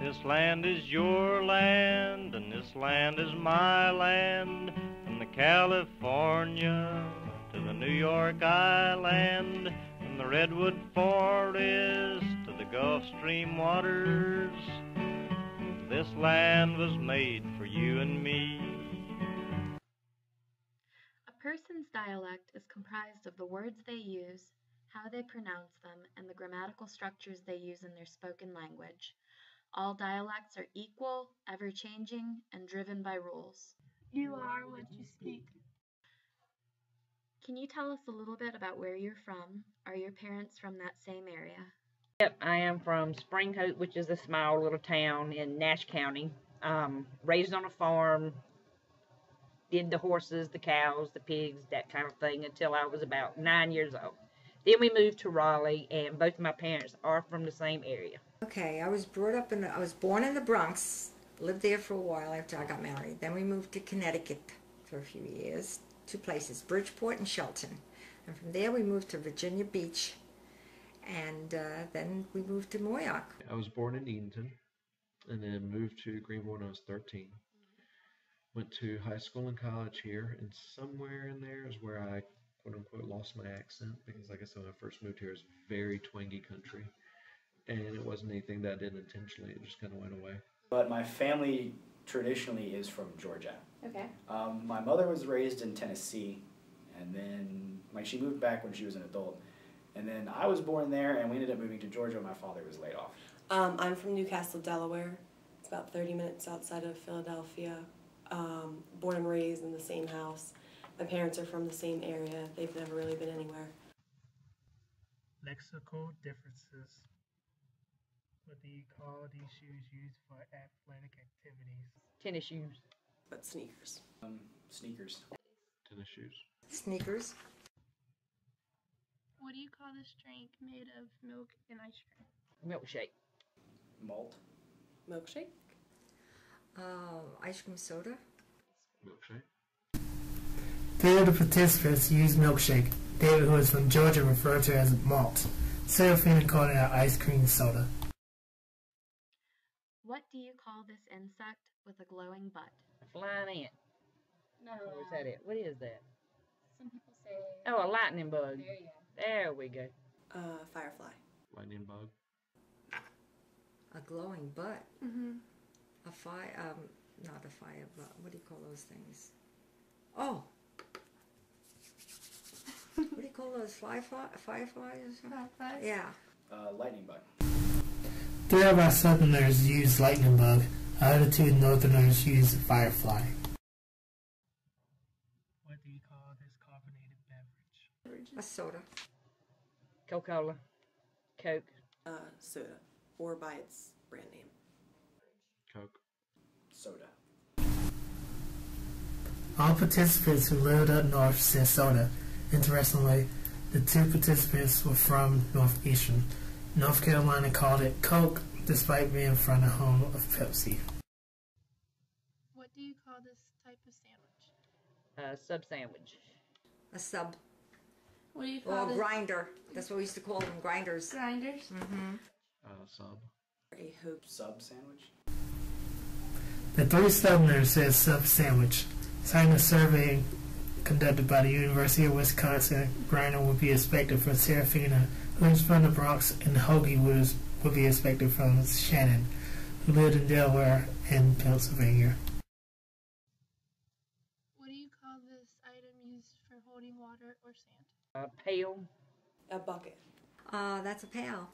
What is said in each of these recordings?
This land is your land, and this land is my land, from the California to the New York Island, from the Redwood Forest to the Gulf Stream waters. This land was made for you and me. A person's dialect is comprised of the words they use, how they pronounce them, and the grammatical structures they use in their spoken language. All dialects are equal, ever-changing, and driven by rules. You are what you speak. Can you tell us a little bit about where you're from? Are your parents from that same area? Yep, I am from Spring Hope, which is a small little town in Nash County. Raised on a farm, did the horses, the cows, the pigs, that kind of thing until I was about 9 years old. Then we moved to Raleigh, and both of my parents are from the same area. Okay, I was born in the Bronx, lived there for a while after I got married. Then we moved to Connecticut for a few years, 2 places, Bridgeport and Shelton. And from there we moved to Virginia Beach, and then we moved to Moyock. I was born in Eatonton, and then moved to Greenville when I was 13. Went to high school and college here, and somewhere in there is where I, quote-unquote, lost my accent, because like I said, when I first moved here, it was very twangy country, and it wasn't anything that I did intentionally. It just kind of went away. But my family traditionally is from Georgia. Okay. My mother was raised in Tennessee, and then she moved back when she was an adult. And then I was born there, and we ended up moving to Georgia when my father was laid off. I'm from Newcastle, Delaware. It's about 30 minutes outside of Philadelphia. Born and raised in the same house. My parents are from the same area. They've never really been anywhere. Lexical differences. What do you call these shoes used for athletic activities? Tennis shoes. But sneakers. Sneakers. Tennis shoes. Sneakers. What do you call this drink made of milk and ice cream? Milkshake. Malt. Milkshake. Ice cream soda. Milkshake. 3 of the participants used milkshake. David, who is from Georgia, referred to it as malt. Sarafina called it an ice cream soda. What do you call this insect with a glowing butt? A flying ant. No. Or is that it? What is that? Some people say... Oh, a lightning bug. There you go. There we go. Firefly. Lightning bug. A glowing butt. Mm-hmm. A fire, not a fire, but what do you call those things? Oh! What do you call those, fireflies or something? Fireflies? Yeah. Lightning bug. 3 of our southerners use lightning bug. Our other 2 northerners use firefly. What do you call this carbonated beverage? A soda. Coca-Cola. Coke. Soda. Or by its brand name. Coke. Soda. All participants who lived up north said soda. Interestingly, the 2 participants were from Northeastern. North Carolina called it Coke, despite being from the home of Pepsi. What do you call this type of sandwich? Sub sandwich. A sub. What do you Or call a this? grinder. That's what we used to call them, grinders. Grinders? Mm-hmm. Sub. A hoop. Sub sandwich. The 3 southerners said sub sandwich. Citing a survey conducted by the University of Wisconsin, grinder would be expected from Sarafina, who is from the Bronx, and hoagie would be expected from Shannon, who lived in Delaware and Pennsylvania. What do you call this item used for holding water or sand? A pail. A bucket. That's a pail.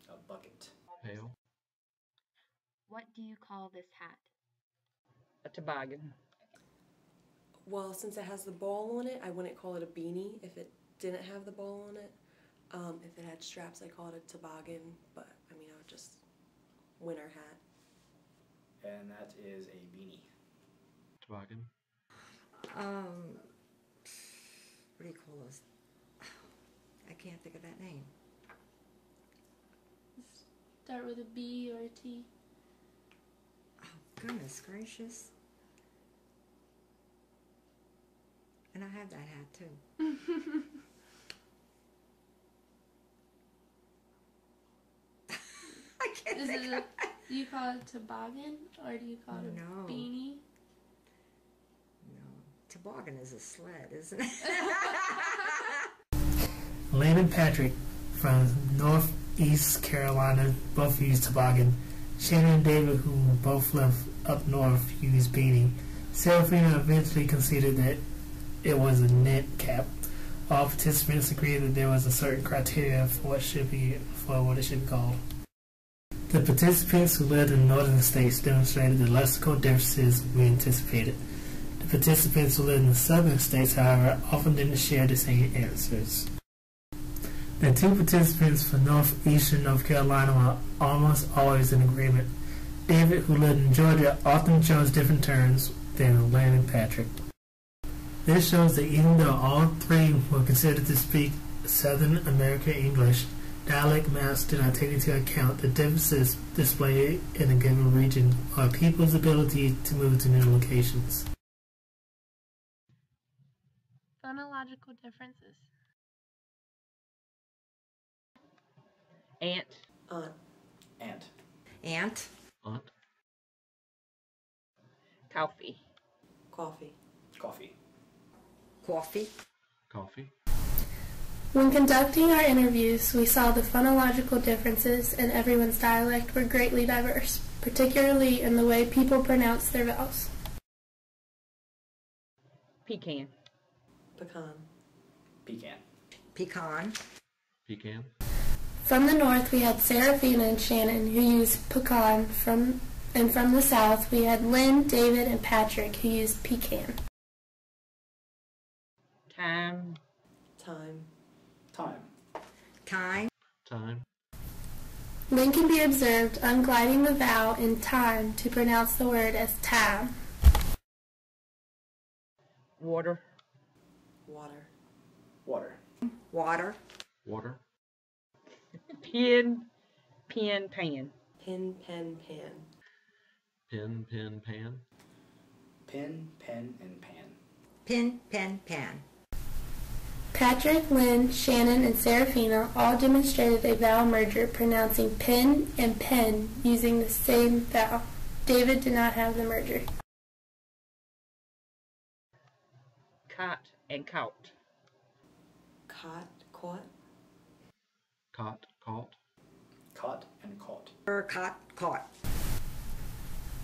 A bucket. Pail. What do you call this hat? A toboggan. Well, since it has the ball on it, I wouldn't call it a beanie if it didn't have the ball on it. If it had straps, I call it a toboggan, but I mean, I would just winter hat. And that is a beanie. Toboggan. What do you call those? I can't think of that name. Start with a B or a T. Oh, goodness gracious. And I have that hat too. I can't Is think it of a Do you call it toboggan or do you call it a beanie? No. Toboggan is a sled, isn't it? Lynne and Patrick from Northeast Carolina both use toboggan. Shannon and David, who both live up north, use beanie. Sarafina eventually conceded that it was a knit cap. All participants agreed that there was a certain criteria for what it should be called. The participants who lived in the northern states demonstrated the lexical differences we anticipated. The participants who lived in the southern states, however, often didn't share the same answers. The two participants from northeastern North Carolina were almost always in agreement. David, who lived in Georgia, often chose different terms than Lynne and Patrick. This shows that even though all three were considered to speak Southern American English, dialect maps do not take into account the differences displayed in a given region or people's ability to move to new locations. Phonological differences. Ant. Aunt. Ant. Ant. Aunt. Coffee. Coffee. Coffee. Coffee. Coffee. When conducting our interviews, we saw the phonological differences in everyone's dialect were greatly diverse, particularly in the way people pronounce their vowels. Pecan. Pecan. Pecan. Pecan. Pecan. From the north, we had Sarafina and Shannon, who used pecan, and from the south, we had Lynne, David, and Patrick, who used pecan. Time. Time. Time. Time. Time. Lynne can be observed ungliding the vowel in time to pronounce the word as time. Water. Water. Water. Water. Water. Pen. Pen. Pan. Pin, pen, pan. Pen. Pen. Pan. Pin, pen, and pan. Pin, pen, pan. Patrick, Lynne, Shannon, and Sarafina all demonstrated a vowel merger pronouncing pin and pen using the same vowel. David did not have the merger. Caught and caught. Caught. Caught. Caught. Caught. Caught and caught. Caught. Caught.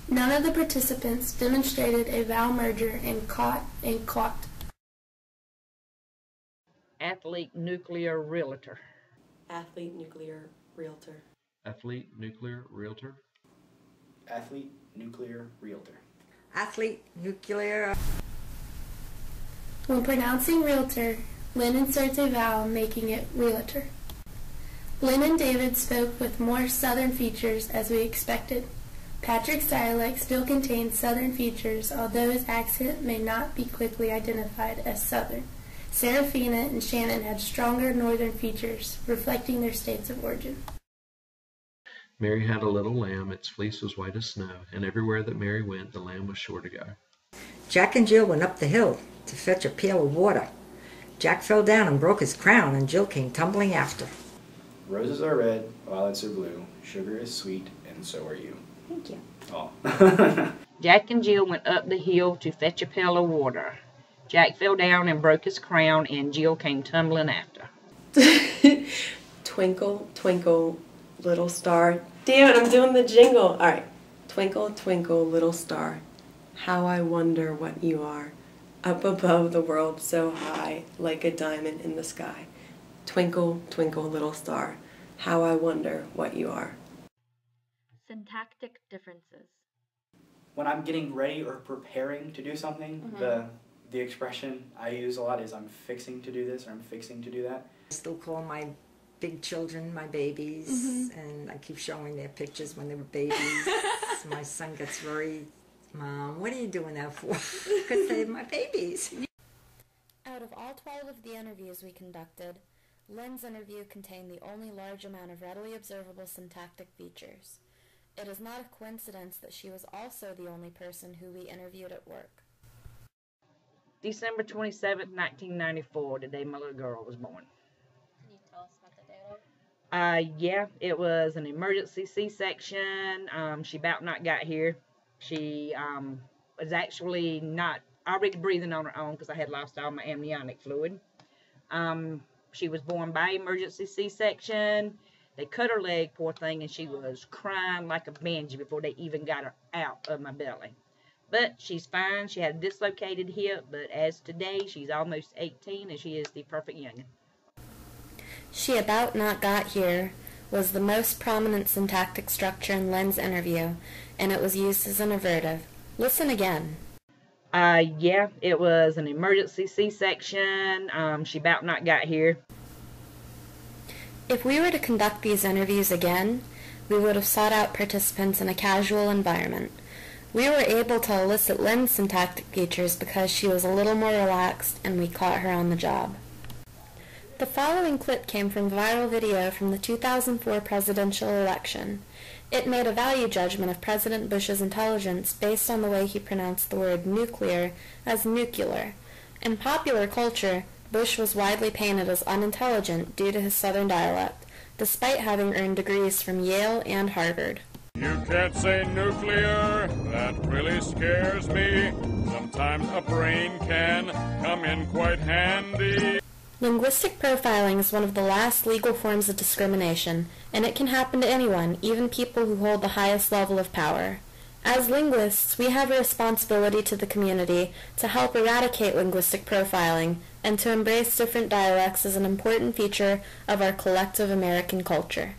None of the participants demonstrated a vowel merger in caught and caught. Athlete, nuclear, realtor. Athlete, nuclear, realtor. Athlete, nuclear, realtor. Athlete, nuclear, realtor. Athlete, nuclear. When pronouncing realtor, Lynne inserts a vowel, making it realtor. Lynne and David spoke with more southern features as we expected. Patrick's dialect still contains southern features, although his accent may not be quickly identified as southern. Sarafina and Shannon had stronger northern features, reflecting their states of origin. Mary had a little lamb, its fleece was white as snow, and everywhere that Mary went, the lamb was sure to go. Jack and Jill went up the hill to fetch a pail of water. Jack fell down and broke his crown, and Jill came tumbling after. Roses are red, violets are blue, sugar is sweet, and so are you. Thank you. Oh. Jack and Jill went up the hill to fetch a pail of water. Jack fell down and broke his crown, and Jill came tumbling after. Twinkle, twinkle, little star. Damn it, I'm doing the jingle. All right. Twinkle, twinkle, little star. How I wonder what you are. Up above the world so high, like a diamond in the sky. Twinkle, twinkle, little star. How I wonder what you are. Syntactic differences. When I'm getting ready or preparing to do something, the expression I use a lot is I'm fixing to do this or I'm fixing to do that. I still call my big children my babies, and I keep showing their pictures when they were babies. My son gets very, Mom, what are you doing that for? Because they're my babies. Out of all 12 of the interviews we conducted, Lynne's interview contained the only large amount of readily observable syntactic features. It is not a coincidence that she was also the only person who we interviewed at work. December 27th, 1994, the day my little girl was born. Can you tell us about the date? Yeah, it was an emergency C-section. She about not got here. She was actually not already breathing on her own because I had lost all my amniotic fluid. She was born by emergency C-section. They cut her leg, poor thing, and she was crying like a banshee before they even got her out of my belly. But she's fine. She had a dislocated hip, but as today, she's almost 18, and she is the perfect youngin'. She about not got here was the most prominent syntactic structure in Lynne's interview, and it was used as an avertive. Listen again. Yeah, it was an emergency C-section. She about not got here. If we were to conduct these interviews again, we would have sought out participants in a casual environment. We were able to elicit Lynne's syntactic features because she was a little more relaxed and we caught her on the job. The following clip came from a viral video from the 2004 presidential election. It made a value judgment of President Bush's intelligence based on the way he pronounced the word nuclear as nuclear. In popular culture, Bush was widely painted as unintelligent due to his Southern dialect, despite having earned degrees from Yale and Harvard. You can't say nuclear, that really scares me. Sometimes a brain can come in quite handy. Linguistic profiling is one of the last legal forms of discrimination, and it can happen to anyone, even people who hold the highest level of power. As linguists, we have a responsibility to the community to help eradicate linguistic profiling and to embrace different dialects as an important feature of our collective American culture.